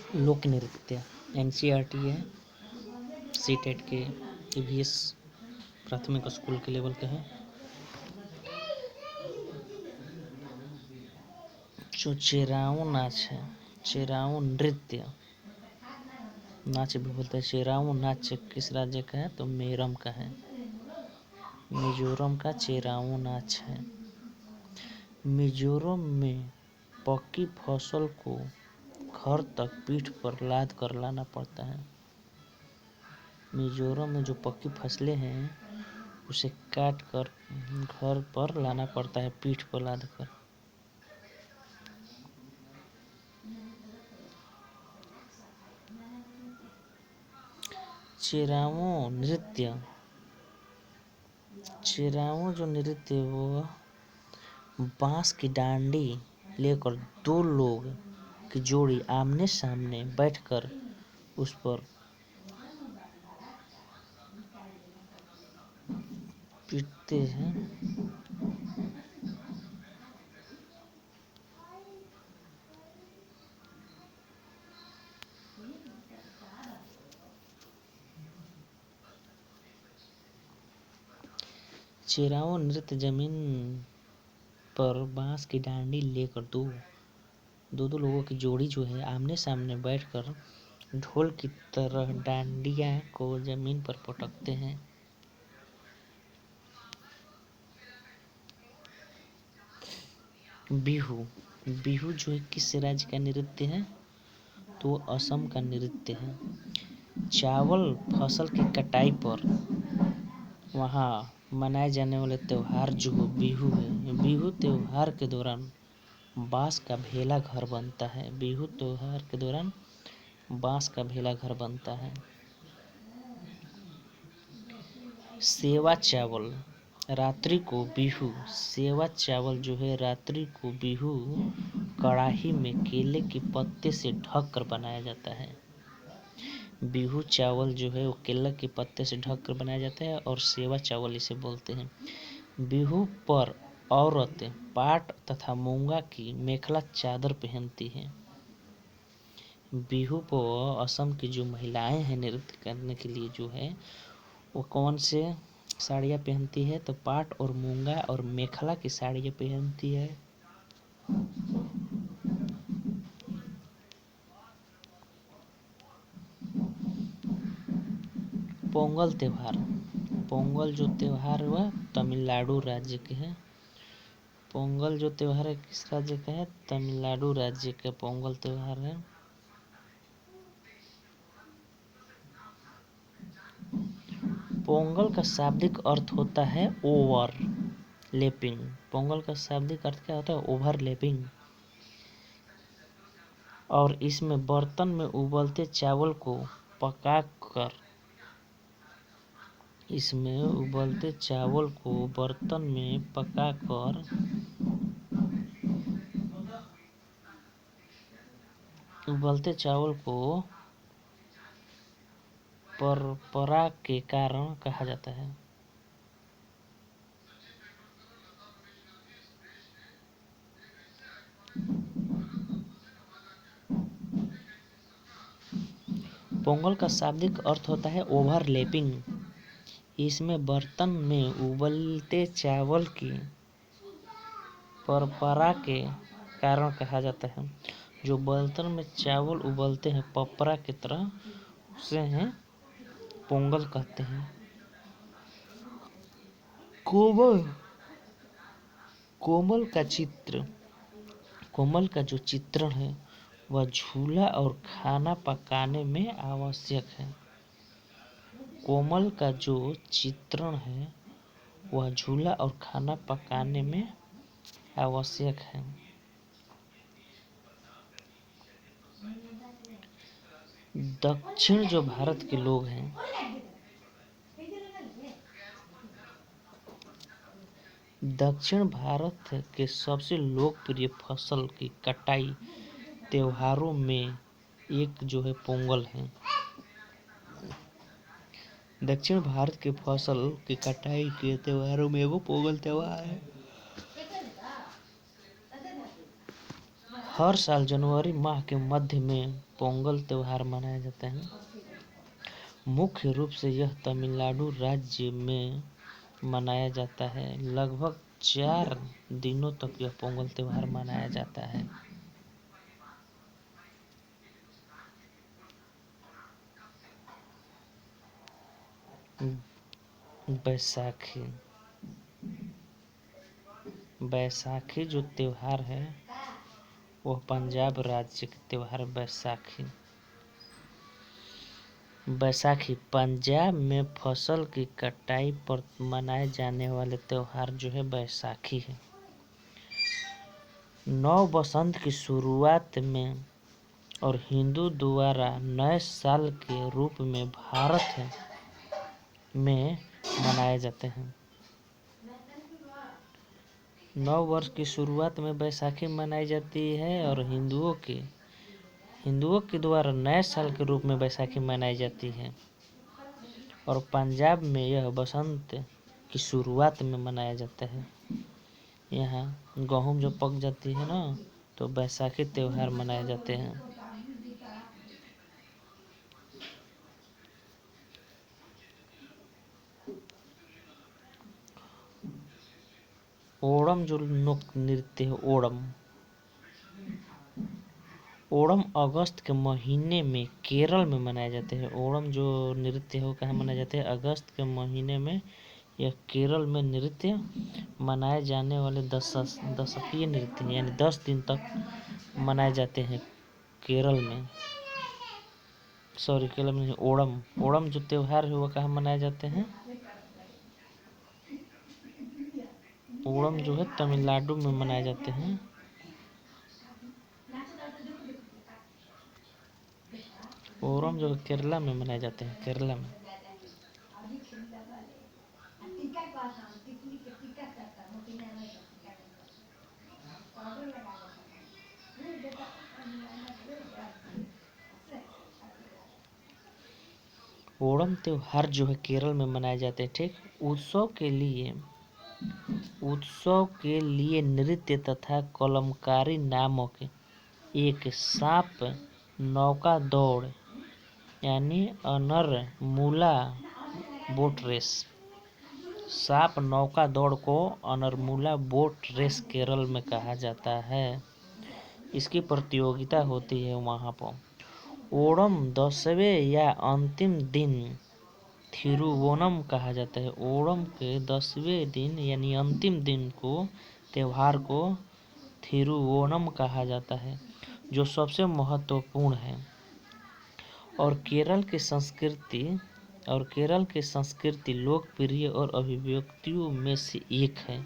लोक नृत्य एनसीईआरटी है, सीटेट के ईवीएस प्राथमिक स्कूल के लेवल के हैं। जो चेराऊ नाच है, चेराऊ नृत्य नाच भी बोलते हैं। चेराऊ नाच किस राज्य का है? तो मिजोरम का है। मिजोरम का चेराऊ नाच है। मिजोरम में पकी फसल को घर तक पीठ पर लाद कर लाना पड़ता है। मिजोरम में जो पक्की फसलें हैं उसे काट कर घर पर लाना पड़ता है, पीठ पर लाद कर। चेराऊ नृत्य, चेराऊ जो नृत्य है वो बांस की डांडी लेकर दो लोग की जोड़ी आमने सामने बैठकर उस पर पीटते हैं। चेराऊ नृत्य जमीन पर बांस की डांडी लेकर दो लोगों की जोड़ी जो है आमने सामने बैठकर ढोल की तरह डांडिया को जमीन पर पटकते हैं। बिहू, बिहू जो है किस राज्य का नृत्य है? तो असम का नृत्य है। चावल फसल की कटाई पर वहाँ मनाए जाने वाले त्योहार जो बिहू है। बिहू त्योहार के दौरान बांस का भेला घर बनता है। बिहू त्योहार के दौरान बांस का भेला घर बनता है। सेवा चावल, रात्रि को बिहू, सेवा चावल जो है रात्रि को बिहू कड़ाही में केले के पत्ते से ढक कर बनाया जाता है। बिहू चावल जो है वो केले के पत्ते से ढक कर बनाया जाता है और सेवा चावल इसे बोलते हैं। बिहू पर औरतें पाट तथा मूंगा की मेखला चादर पहनती हैं। बिहू पर असम की जो महिलाएं हैं नृत्य करने के लिए जो है वो कौन से साड़ियाँ पहनती है? तो पाट और मूंगा और मेखला की साड़ियाँ पहनती है। पोंगल त्योहार, पोंगल जो त्योहार हुआ तमिलनाडु राज्य के है। पोंगल जो त्योहार है किस राज्य का है? तमिलनाडु राज्य का पोंगल त्योहार है। पोंगल का शाब्दिक अर्थ होता है ओवर लेपिंग। पोंगल का शाब्दिक अर्थ क्या होता है? ओवरलैपिंग। और इसमें बर्तन में उबलते चावल को पकाकर इसमें उबलते चावल को बर्तन में पकाकर उबलते चावल को परंपरा के कारण कहा जाता है। पोंगल का शाब्दिक अर्थ होता है ओवरलैपिंग। इसमें बर्तन में उबलते चावल की परंपरा के कारण कहा जाता है। जो बर्तन में चावल उबलते हैं पपरा की तरह उसे हैं पोंगल कहते हैं। कोमल, कोमल का चित्र, कोमल का जो चित्रण है वह झूला और खाना पकाने में आवश्यक है। कोमल का जो चित्रण है वह झूला और खाना पकाने में आवश्यक है। दक्षिण जो भारत के लोग हैं दक्षिण भारत के सबसे लोकप्रिय फसल की कटाई त्योहारों में एक जो है पोंगल है। दक्षिण भारत के फसल की कटाई के त्योहारों में एगो पोंगल त्योहार है। हर साल जनवरी माह के मध्य में पोंगल त्योहार मनाया जाता है। मुख्य रूप से यह तमिलनाडु राज्य में मनाया जाता है। लगभग 4 दिनों तक यह पोंगल त्योहार मनाया जाता है। बैसाखी बैसाखी जो त्योहार है वह पंजाब राज्य का त्योहार बैसाखी पंजाब में फसल की कटाई पर मनाए जाने वाले त्योहार जो है बैसाखी है। नव बसंत की शुरुआत में और हिंदू द्वारा नए साल के रूप में भारत में मनाए जाते हैं। नव वर्ष की शुरुआत में बैसाखी मनाई जाती है और हिंदुओं के द्वारा नए साल के रूप में बैसाखी मनाई जाती है। और पंजाब में यह बसंत की शुरुआत में मनाया जाता है। यहाँ गेहूँ जब पक जाती है ना तो बैसाखी त्योहार मनाए जाते हैं। ओणम जो लोक नृत्य है ओणम अगस्त के महीने में केरल में मनाए जाते हैं। ओणम जो नृत्य है वो कहाँ मनाए जाते हैं? अगस्त के महीने में यह केरल में नृत्य मनाए जाने वाले दशकीय नृत्य है, यानी 10 दिन तक मनाए जाते हैं केरल में। केरल में ओणम जो त्योहार है वो कहाँ मनाए जाते हैं? ओणम जो है तमिलनाडु में मनाए जाते हैं। ओणम जो केरला में मनाए जाते हैं, केरला में। ओणम त्योहार जो है केरल में मनाए जाते हैं। ठीक, उत्सव के लिए नृत्य तथा कलमकारी नामक एक सांप नौका दौड़ यानी अनरमुला बोट रेस सांप नौका दौड़ को अनरमुला बोट रेस केरल में कहा जाता है। इसकी प्रतियोगिता होती है वहाँ पर। ओणम 10वें या अंतिम दिन थिरुवोनम कहा जाता है। ओणम के 10वें दिन यानी अंतिम दिन को त्योहार को थिरुवोनम कहा जाता है, जो सबसे महत्वपूर्ण है और केरल की संस्कृति लोकप्रिय और अभिव्यक्तियों में से एक है।